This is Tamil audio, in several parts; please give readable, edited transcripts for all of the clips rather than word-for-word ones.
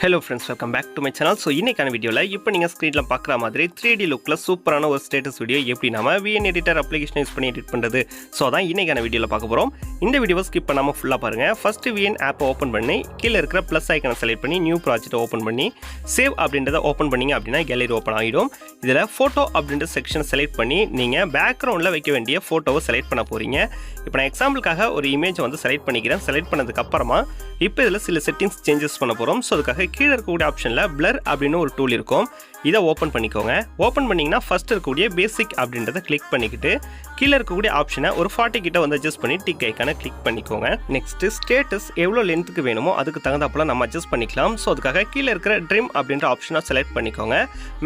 Hello friends, welcome back to my channel. So இன்னைக்கான வீடியோல இப்போ நீங்க ஸ்கிரீன்ல பார்க்குற மாதிரி 3D லுக்ல சூப்பரான ஒரு ஸ்டேட்டஸ் வீடியோ எப்படி நாம VN எடிட்டர் அப்ளிகேஷன் யூஸ் பண்ணி எடிட் பண்றது. சோ அதான் இன்னைக்கான வீடியோல பார்க்க போறோம். இந்த வீடியோவை ஸ்கிப் பண்ணாம ஃபுல்லா பாருங்க. ஃபர்ஸ்ட் VN ஆப் ஓபன் பண்ணி கீழ இருக்கிற ப்ளஸ் ஐகானை செலக்ட் பண்ணி நியூ ப்ராஜெக்ட் ஓபன் பண்ணி சேவ் அப்படின்றத ஓபன் பண்ணீங்க அப்படினா கேலரி ஓபன் ஆயிடும். இதுல போட்டோ அப்படின்ற செக்ஷன் செலக்ட் பண்ணி நீங்க பேக்ரவுண்ட்ல வைக்க வேண்டிய போட்டோவை செலக்ட் பண்ண போறீங்க. இப்போ நான் எக்ஸாம்பிளுக்காக ஒரு இமேஜ் வந்து செலக்ட் பண்ணிக்கிறேன். செலக்ட் பண்ணதுக்கு அப்புறமா இப்போ இதுல சில செட்டிங்ஸ் சேஞ்சஸ் பண்ண போறோம். சோ அதுக்காக கீழ இருக்கக்கூடிய ஆப்ஷன்ல blur அப்படினு ஒரு டூல் இருக்கும். இத ஓபன் பண்ணிக்கோங்க. ஓபன் பண்ணீங்கனா ஃபர்ஸ்ட் இருக்கக்கூடிய பேசிக் அப்படின்றத கிளிக் பண்ணிக்கிட்டு கீழ இருக்கக்கூடிய ஆப்ஷனை ஒரு 40 கிட்ட வந்து அட்ஜஸ்ட் பண்ணி டிக் ஐகானை கிளிக் பண்ணிக்கோங்க. நெக்ஸ்ட் ஸ்டேட்டஸ் எவ்வளவு லென்த்துக்கு வேணுமோ அதுக்கு தகுந்தாப்புல நம்ம அட்ஜஸ்ட் பண்ணிக்கலாம். சோ அதுக்காக கீழ இருக்கிற ட்ரிம் அப்படின்ற ஆப்ஷனை செலக்ட் பண்ணிக்கோங்க.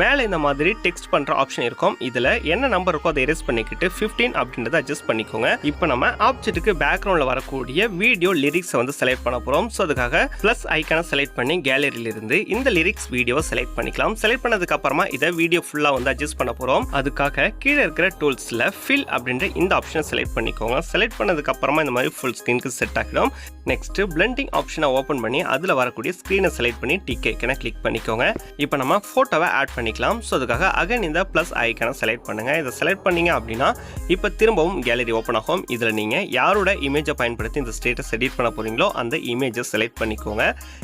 மேலே இந்த மாதிரி டெக்ஸ்ட் பண்ற ஆப்ஷன் இருக்கும். இதுல என்ன நம்பர் இருக்கோ அதை எரேஸ் பண்ணிக்கிட்டு 15 அப்படின்றத அட்ஜஸ்ட் பண்ணிக்கோங்க. இப்போ நம்ம ஆப்ஜெக்ட்டுக்கு பேக்ரவுண்ட்ல வரக்கூடிய வீடியோ லிரிக்ஸ் வந்து செலக்ட் பண்ண போறோம். சோ அதுக்காக பிளஸ் ஐகானை செலக்ட் பண்ணி கேலரியில இருந்து இந்த லிரிக்ஸ் வீடியோவை செலக்ட் பண்ணிக்கலாம். செலக்ட் பண்ணதுக்கு அப்புறமா இத வீடியோ ஃபுல்லா வந்து அட்ஜஸ்ட் பண்ண போறோம். அதுக்காக கீழ இருக்கிற டூல்ஸ்ல fill அப்படின்ற இந்த ஆப்ஷனை செலக்ட் பண்ணிக்கோங்க. செலக்ட் பண்ணதுக்கு அப்புறமா இந்த மாதிரி ஃபுல் ஸ்கிரீனுக்கு செட் ஆகிடும். நெக்ஸ்ட் blending ஆப்ஷனை ஓபன் பண்ணி அதுல வரக்கூடிய ஸ்கிரீனை செலக்ட் பண்ணி டிக் ஐகானை கிளிக் பண்ணிக்கோங்க. இப்போ நம்ம போட்டோவை ஆட் பண்ணிக்கலாம். சோ அதுக்காக அகைன் இந்த பிளஸ் ஐகானை செலக்ட் பண்ணுங்க. இத செலக்ட் பண்ணீங்க அப்படினா இப்போ திரும்பவும் கேலரி ஓபன் ஆகும். இதுல நீங்க யாரோட இமேஜை பயன்படுத்தி இந்த ஸ்டேட்டஸ் எடிட் பண்ண போறீங்களோ அந்த இமேஜை செலக்ட் பண்ணிக்கோங்க.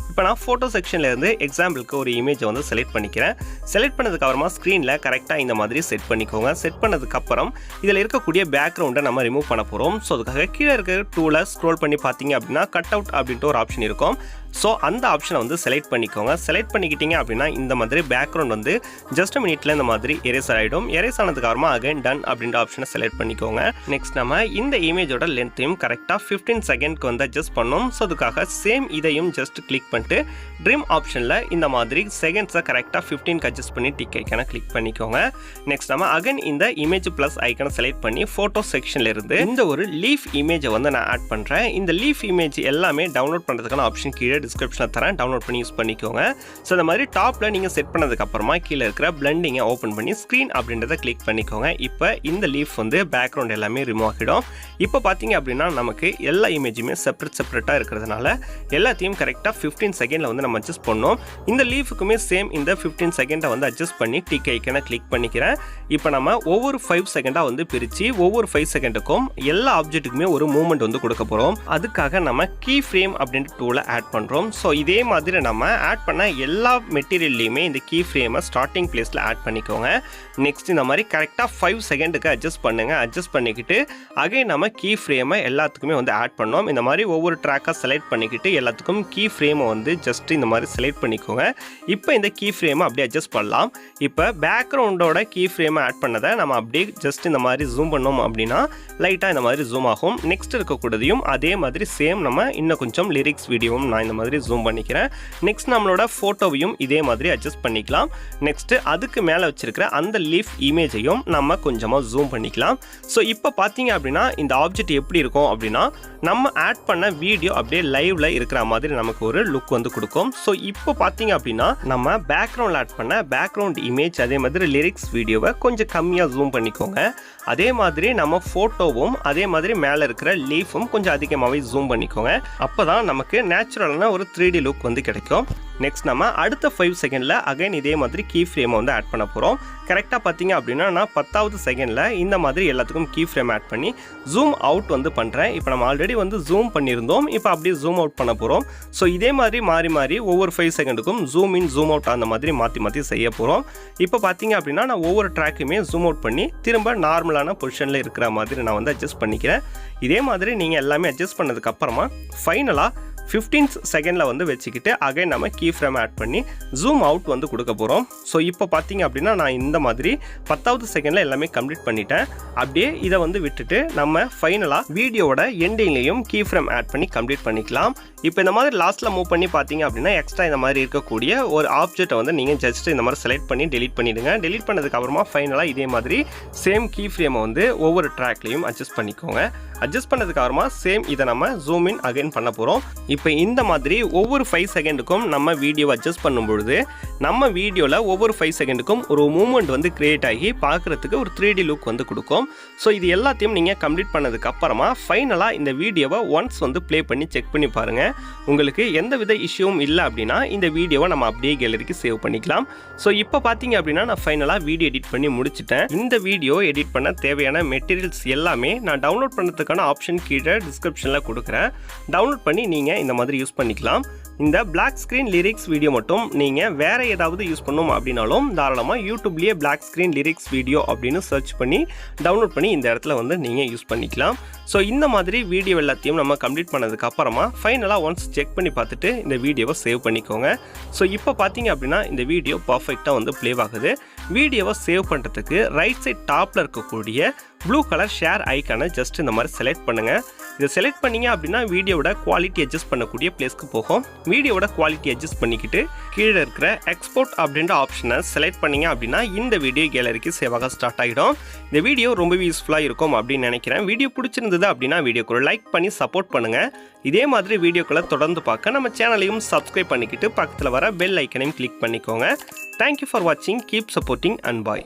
இப்போ நான் போட்டோ செக்ஷன்ல இருந்து எக்ஸாம்பிளுக்கு ஒரு இமேஜை வந்து செலக்ட் பண்ணிக்கிறேன். செலக்ட் பண்ணதுக்கு அப்புறமா ஸ்கிரீன்ல கரெக்டா இந்த மாதிரி செட் பண்ணிக்கோங்க. செட் பண்ணதுக்கு அப்புறம் இதுல இருக்கக்கூடிய பேக்ரவுண்டை நம்ம ரிமூவ் பண்ண போறோம். சோ அதுக்காக கீழ இருக்கிற டூலை ஸ்க்ரோல் பண்ணி பாத்தீங்க அப்படினா கட் அவுட் அப்படின்ற ஒரு ஆப்ஷன் இருக்கும். சோ அந்த ஆப்ஷனை வந்து செலக்ட் பண்ணிக்கோங்க. செலக்ட் பண்ணிக்கிட்டீங்க அப்படினா இந்த மாதிரி பேக்ரவுண்ட் வந்து ஜஸ்ட் மினிட்ல இந்த மாதிரி எரேஸ் ஆயிடும். எரேஸ் ஆனதுக்கு அப்புறமா அகைன் டன் அப்படின்ற ஆப்ஷனை செலக்ட் பண்ணிக்கோங்க. நெக்ஸ்ட் நம்ம இந்த இமேஜோட லென்த்தையும் கரெக்டா 15 செகண்ட்க்கு வந்து அட்ஜஸ்ட் பண்ணோம். சோ அதுக்காக சேம் இதையும் ஜஸ்ட் கிளிக் பண்ணிட்டு ட்ரிம் ஆப்ஷன்ல இந்த மாதிரி செகண்ட்ஸை கரெக்டா 15க்கு அட்ஜஸ்ட் பண்ணி டிக் ஐகானை கிளிக் பண்ணிக்கோங்க. நெக்ஸ்ட் நம்ம அகைன் இந்த இமேஜ் பிளஸ் ஐகானை செலக்ட் பண்ணி போட்டோ செக்ஷன்ல இருந்து இந்த ஒரு லீஃப் இமேஜை வந்து நான் ஆட் பண்றேன். இந்த லீஃப் இமேஜ் எல்லாமே டவுன்லோட் பண்றதுக்கான ஆப்ஷன் கீழே டிஸ்கிரிப்ஷன்ல தரேன். டவுன்லோட் பண்ணி யூஸ் பண்ணிக்கோங்க. சோ இந்த மாதிரி டாப்ல நீங்க செட் பண்ணதுக்கு அப்புறமா கீழ இருக்கிற பிளெண்டிங்கை ஓபன் பண்ணி ஸ்கிரீன் அப்படின்றத கிளிக் பண்ணிக்கோங்க. இப்போ இந்த லீஃப் வந்து பேக்ரவுண்ட் எல்லாமே ரிமூவ் ஆகிடும். இப்போ பாத்தீங்க அப்படினா நமக்கு எல்லா இமேஜுமே செப்பரேட்டா இருக்கிறதுனால எல்லாத்தையும் கரெக்டா 15 செகண்ட்ல வந்து நம்ம அட்ஜஸ்ட் பண்ணோம். இந்த லீஃப்க்குமே சேம் இந்த 15 செகண்ட வந்து அட்ஜஸ்ட் பண்ணி டிக் ஐகானை கிளிக் பண்ணிக்கிறேன். இப்போ நம்ம ஒவ்வொரு 5 செகண்டா வந்து பிரிச்சு ஒவ்வொரு 5 செகண்டுக்கும் எல்லா ஆப்ஜெக்ட்டுக்குமே ஒரு மூவ்மெண்ட் வந்து கொடுக்க போறோம். அதுக்காக நம்ம கீ ஃப்ரேம் அப்படின்ற டூலை ஆட் பண்றோம். சோ இதே மாதிரி நம்ம ஆட் பண்ண எல்லா மெட்டீரியல்லையுமே இந்த கீ ஃப்ரேமை ஸ்டார்டிங் பிளேஸ்ல ஆட் பண்ணிக்கோங்க. நெக்ஸ்ட் இந்த மாதிரி கரெக்டா 5 செகண்டுக்கு அட்ஜஸ்ட் பண்ணுங்க. அட்ஜஸ்ட் பண்ணிக்கிட்டு அகைன் நம்ம கீ ஃப்ரேமை எல்லாத்துக்குமே வந்து ஆட் பண்ணோம். இந்த மாதிரி ஒவ்வொரு ட்ராக்கா செலக்ட் பண்ணிக்கிட்டு எல்லாத்துக்கும் கீ ஃப்ரேமை வந்து ஜஸ்ட் இந்த மாதிரி செலக்ட் பண்ணிக்கோங்க. இப்போ இந்த கீ ஃப்ரேமை அப்படியே அட்ஜஸ்ட் பண்ணலாம். இப்போ பேக்ரவுண்டோட கீ ஃப்ரேமை ஆட் பண்ணதை நம்ம அப்படியே ஜஸ்ட் இந்த மாதிரி ஜூம் பண்ணோம் அப்படின்னா லைட்டா இந்த மாதிரி ஜூம் ஆகும். நெக்ஸ்ட் இருக்கக்கூடியதையும் அதே மாதிரி சேம் நம்ம இன்னும் கொஞ்சம் லிரிக்ஸ் வீடியோவும் நான் இந்த மாதிரி ஜூம் பண்ணிக்கிறேன். நெக்ஸ்ட் நம்மளோட போட்டோவையும் இதே மாதிரி அட்ஜஸ்ட் பண்ணிக்கலாம். நெக்ஸ்ட் அதுக்கு மேல வச்சிருக்கிற அந்த லீஃப் இமேஜையும் நம்ம கொஞ்சமா ஜூம் பண்ணிக்கலாம். சோ இப்போ பாத்தீங்க அப்படின்னா இந்த ஆப்ஜெக்ட் எப்படி இருக்கும் அப்படின்னா நம்ம ஆட் பண்ண வீடியோ அப்படியே லைவ்ல இருக்கிற மாதிரி நமக்கு ஒரு லுக் வந்து கொடுக்கும். சோ இப்போ பாத்தீங்க அப்படின்னா நம்ம பேக்ரவுண்ட்ல ஆட் பண்ண பேக்ரவுண்ட் இமேஜ் அதே மாதிரி லிரிக்ஸ் வீடியோவை கொஞ்சம் கம்மியா ஜூம் பண்ணிக்கோங்க. அதே மாதிரி நம்ம போட்டோவும் அதே மாதிரி மேல இருக்கிற லீஃபும் கொஞ்சம் அதிகமாவே ஜூம் பண்ணிக்கோங்க. அப்பதான் நமக்கு நேச்சுரலான ஒரு 3D லுக் வந்து கிடைக்கும். நெக்ஸ்ட் நம்ம அடுத்த 5 செகண்ட்ல அகைன் இதே மாதிரி கீ ஃப்ரேமை வந்து ஆட் பண்ண போறோம். கரெக்டா பாத்தீங்க அப்படின்னா நான் 10வது செகண்ட்ல இந்த மாதிரி எல்லாத்துக்கும் கீ ஃப்ரேம் ஆட் பண்ணி ஜூம் அவுட் வந்து பண்றேன். இப்போ நம்ம ஆல்ரெடி வந்து ஜூம் பண்ணியிருந்தோம். இப்போ அப்படியே ஜூம் அவுட் பண்ண போறோம். ஸோ இதே மாதிரி மாறி மாறி ஒவ்வொரு 5 செகண்டுக்கும் ஜூம் இன் ஜூம் அவுட் அந்த மாதிரி மாற்றி செய்ய போறோம். இப்போ பாத்தீங்க அப்படின்னா நான் ஒவ்வொரு ட்ராக்குமே ஜூம் அவுட் பண்ணி திரும்ப நார்மலான பொசிஷன்ல இருக்கிற மாதிரி நான் வந்து அட்ஜஸ்ட் பண்ணிக்கிறேன். இதே மாதிரி நீங்க எல்லாமே அட்ஜஸ்ட் பண்ணதுக்கு அப்புறமா ஃபைனலா 15 செகண்ட்ல வந்து வச்சுக்கிட்டு அகைன் நம்ம கீ ஃப்ரேம் ஆட் பண்ணி ஜூம் அவுட் வந்து கொடுக்க போறோம். ஸோ இப்போ பார்த்தீங்க அப்படின்னா நான் இந்த மாதிரி 10வது செகண்ட்ல எல்லாமே கம்ப்ளீட் பண்ணிட்டேன். அப்படியே இதை வந்து விட்டுட்டு நம்ம ஃபைனலா வீடியோட எண்டிங்லையும் கீ ஃப்ரேம் ஆட் பண்ணி கம்ப்ளீட் பண்ணிக்கலாம். இப்போ இந்த மாதிரி லாஸ்ட்ல மூவ் பண்ணி பார்த்தீங்க அப்படின்னா எக்ஸ்ட்ரா இந்த மாதிரி இருக்கக்கூடிய ஒரு ஆப்ஜெக்ட்டை வந்து நீங்க ஜஸ்ட் இந்த மாதிரி செலக்ட் பண்ணி டெலீட் பண்ணிடுங்க. டெலீட் பண்ணதுக்கு அப்புறமா ஃபைனலா இதே மாதிரி சேம் கீ ஃப்ரேமை வந்து ஒவ்வொரு ட்ராக்லையும் அட்ஜஸ்ட் பண்ணிக்கோங்க. அட்ஜஸ்ட் பண்ணதுக்கு அப்புறமா சேம் இதை நம்ம ஜூம் இன் அகைன் பண்ண போறோம். இப்போ இந்த மாதிரி ஒவ்வொரு 5 செகண்டுக்கும் நம்ம வீடியோவை அட்ஜஸ்ட் பண்ணும்பொழுது நம்ம வீடியோவில் ஒவ்வொரு 5 செகண்டுக்கும் ஒரு மூமெண்ட் வந்து கிரியேட் ஆகி பார்க்குறதுக்கு ஒரு 3D லுக் வந்து கொடுக்கும். ஸோ இது எல்லாத்தையும் நீங்கள் கம்ப்ளீட் பண்ணதுக்கு அப்புறமா ஃபைனலாக இந்த வீடியோவை ஒன்ஸ் வந்து ப்ளே பண்ணி செக் பண்ணி பாருங்கள். உங்களுக்கு எந்த வித இஷ்யூவும் இல்லை அப்படின்னா இந்த வீடியோவை நம்ம அப்படியே கேலரிக்கு சேவ் பண்ணிக்கலாம். ஸோ இப்போ பார்த்தீங்க அப்படின்னா நான் ஃபைனலாக வீடியோ எடிட் பண்ணி முடிச்சிட்டேன். இந்த வீடியோ எடிட் பண்ண தேவையான மெட்டீரியல்ஸ் எல்லாமே நான் டவுன்லோட் பண்ணுறதுக்கான ஆப்ஷன் கீழே டிஸ்கிரிப்ஷனில் கொடுக்குறேன். டவுன்லோட் பண்ணி நீங்கள் இந்த மாதிரி யூஸ் பண்ணிக்கலாம். இந்த பிளாக் ஸ்க்ரீன் லிரிக்ஸ் வீடியோ மட்டும் நீங்கள் வேறு ஏதாவது யூஸ் பண்ணணும் அப்படின்னாலும் தாராளமாக யூடியூப்லேயே பிளாக் ஸ்க்ரீன் லிரிக்ஸ் வீடியோ அப்படின்னு சர்ச் பண்ணி டவுன்லோட் பண்ணி இந்த இடத்துல வந்து நீங்கள் யூஸ் பண்ணிக்கலாம். ஸோ இந்த மாதிரி வீடியோ எல்லாத்தையும் நம்ம கம்ப்ளீட் பண்ணதுக்கு அப்புறமா ஃபைனலாக ஒன்ஸ் செக் பண்ணி பார்த்துட்டு இந்த வீடியோவை சேவ் பண்ணிக்கோங்க. ஸோ இப்போ பார்த்தீங்க அப்படின்னா இந்த வீடியோ பர்ஃபெக்டாக வந்து ப்ளே ஆகுது. வீடியோவை சேவ் பண்ணுறதுக்கு ரைட் சைட் டாப்பில் இருக்கக்கூடிய ப்ளூ கலர் ஷேர் ஐக்கானை ஜஸ்ட் இந்த மாதிரி செலக்ட் பண்ணுங்கள். இதை செலக்ட் பண்ணிங்க அப்படின்னா வீடியோவோட குவாலிட்டி அட்ஜஸ்ட் பண்ணக்கூடிய பிளேஸ்க்கு போகும். வீடியோவோட குவாலிட்டி அட்ஜஸ்ட் பண்ணிக்கிட்டு கீழே இருக்கிற எக்ஸ்போர்ட் அப்படின்ற ஆப்ஷனை செலக்ட் பண்ணிங்க அப்படின்னா இந்த வீடியோ கேலரிக்கு சேவ் ஆக ஸ்டார்ட் ஆகிடும். இந்த வீடியோ ரொம்பவே யூஸ்ஃபுல்லாக இருக்கும் அப்படின்னு நினைக்கிறேன். வீடியோ பிடிச்சிருந்தது அப்படின்னா வீடியோக்கு ஒரு லைக் பண்ணி சப்போர்ட் பண்ணுங்கள். இதே மாதிரி வீடியோக்களை தொடர்ந்து பார்க்க நம்ம சேனலையும் சப்ஸ்கிரைப் பண்ணிக்கிட்டு பக்கத்தில் வர பெல் ஐக்கனையும் கிளிக் பண்ணிக்கோங்க. தேங்க்யூ ஃபார் வாட்சிங். Keep supporting and bye.